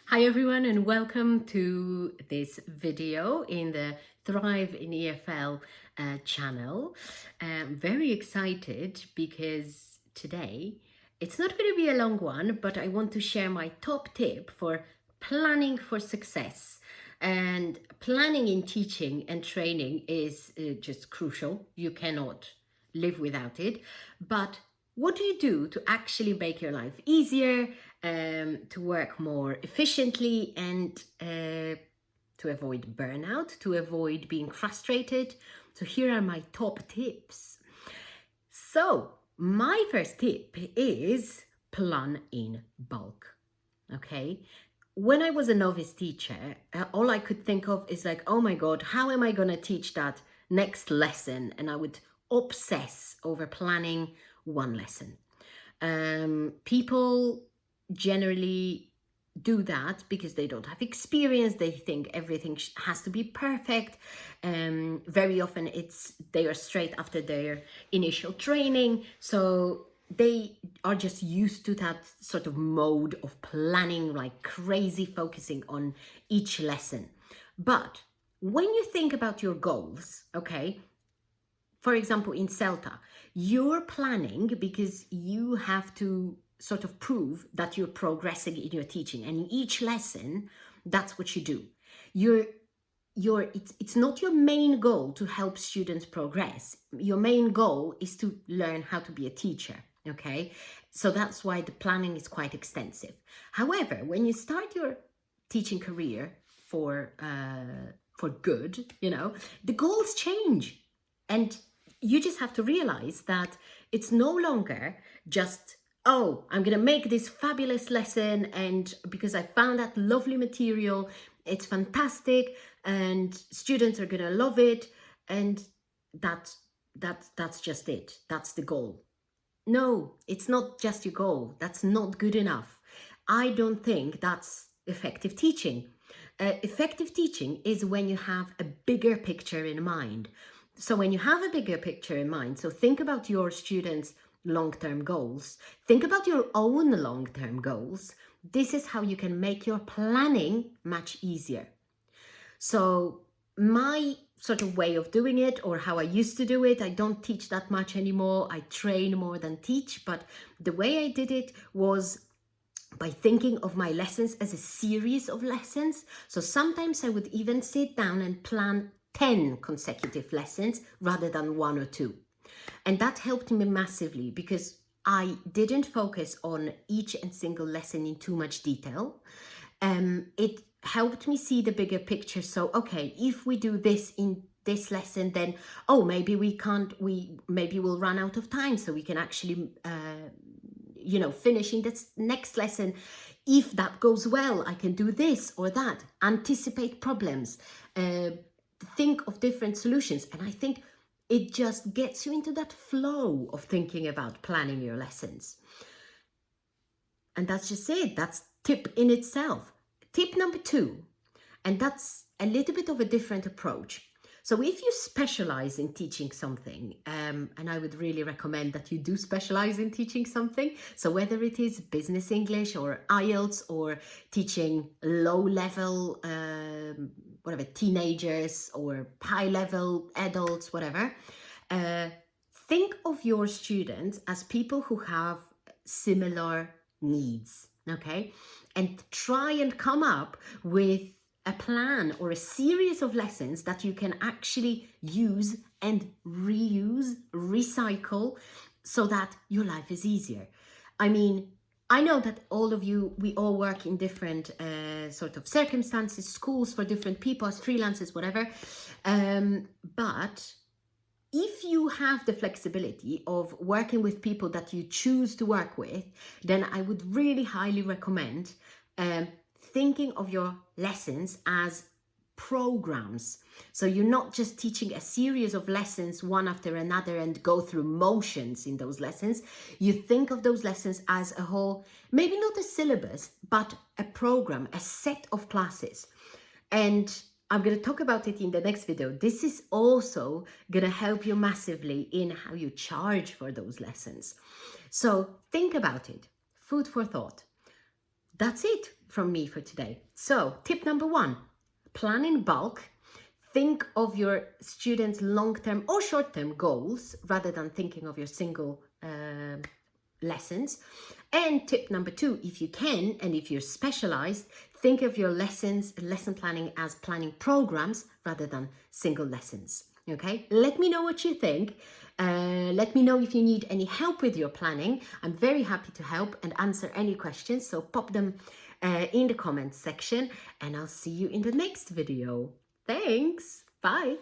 Hi everyone and welcome to this video in the Thrive in EFL channel. I'm very excited because today it's not going to be a long one, but I want to share my top tip for planning for success. And planning in teaching and training is just crucial. You cannot live without it. But what do you do to actually make your life easier, to work more efficiently, and to avoid burnout, to avoid being frustrated? So here are my top tips. So my first tip is plan in bulk. Okay. When I was a novice teacher, all I could think of is like, oh my God, how am I going to teach that next lesson? And I would obsess over planning one lesson. People generally do that because they don't have experience. They think everything has to be perfect. Very often they are straight after their initial training. So they are just used to that sort of mode of planning like crazy, focusing on each lesson. But when you think about your goals, okay, for example, in CELTA, you're planning because you have to sort of prove that you're progressing in your teaching. And in each lesson, that's what you do. It's not your main goal to help students progress. Your main goal is to learn how to be a teacher, okay? So that's why the planning is quite extensive. However, when you start your teaching career for good, the goals change. And you just have to realize that it's no longer just, oh, I'm going to make this fabulous lesson, and because I found that lovely material, it's fantastic and students are going to love it, and that's just it. That's the goal. No, it's not just your goal. That's not good enough. I don't think that's effective teaching. Effective teaching is when you have a bigger picture in mind. So when you have a bigger picture in mind, so think about your students' long-term goals, think about your own long-term goals. This is how you can make your planning much easier. So my sort of way of doing it, or how I used to do it, I don't teach that much anymore. I train more than teach, but the way I did it was by thinking of my lessons as a series of lessons. So sometimes I would even sit down and plan 10 consecutive lessons rather than one or two. And that helped me massively because I didn't focus on each and single lesson in too much detail. It helped me see the bigger picture. So, okay, if we do this in this lesson, then, oh, maybe maybe we'll run out of time. So we can actually, finish in this next lesson. If that goes well, I can do this or that, anticipate problems, think of different solutions. And I think it just gets you into that flow of thinking about planning your lessons. And that's just it. That's tip in itself. Tip number 2, and that's a little bit of a different approach. So if you specialize in teaching something, and I would really recommend that you do specialize in teaching something. So whether it is business English or IELTS, or teaching low-level, whatever, teenagers, or high-level adults, whatever, think of your students as people who have similar needs, okay? And try and come up with a plan or a series of lessons that you can actually use and reuse, recycle, so that your life is easier. I mean, I know that all of you, we all work in different sort of circumstances, schools for different people, as freelancers, whatever. But if you have the flexibility of working with people that you choose to work with, then I would really highly recommend thinking of your lessons as programs. So you're not just teaching a series of lessons one after another and go through motions in those lessons. You think of those lessons as a whole, maybe not a syllabus, but a program, a set of classes. And I'm going to talk about it in the next video. This is also going to help you massively in how you charge for those lessons. So think about it. Food for thought. that's it from me for today. So tip number 1, plan in bulk. Think of your students' long-term or short-term goals rather than thinking of your single lessons. And tip number 2, if you can, and if you're specialized, think of your lessons, lesson planning as planning programs rather than single lessons. Okay, let me know what you think. Let me know if you need any help with your planning. I'm very happy to help and answer any questions. So pop them in the comments section, and I'll see you in the next video. Thanks. Bye.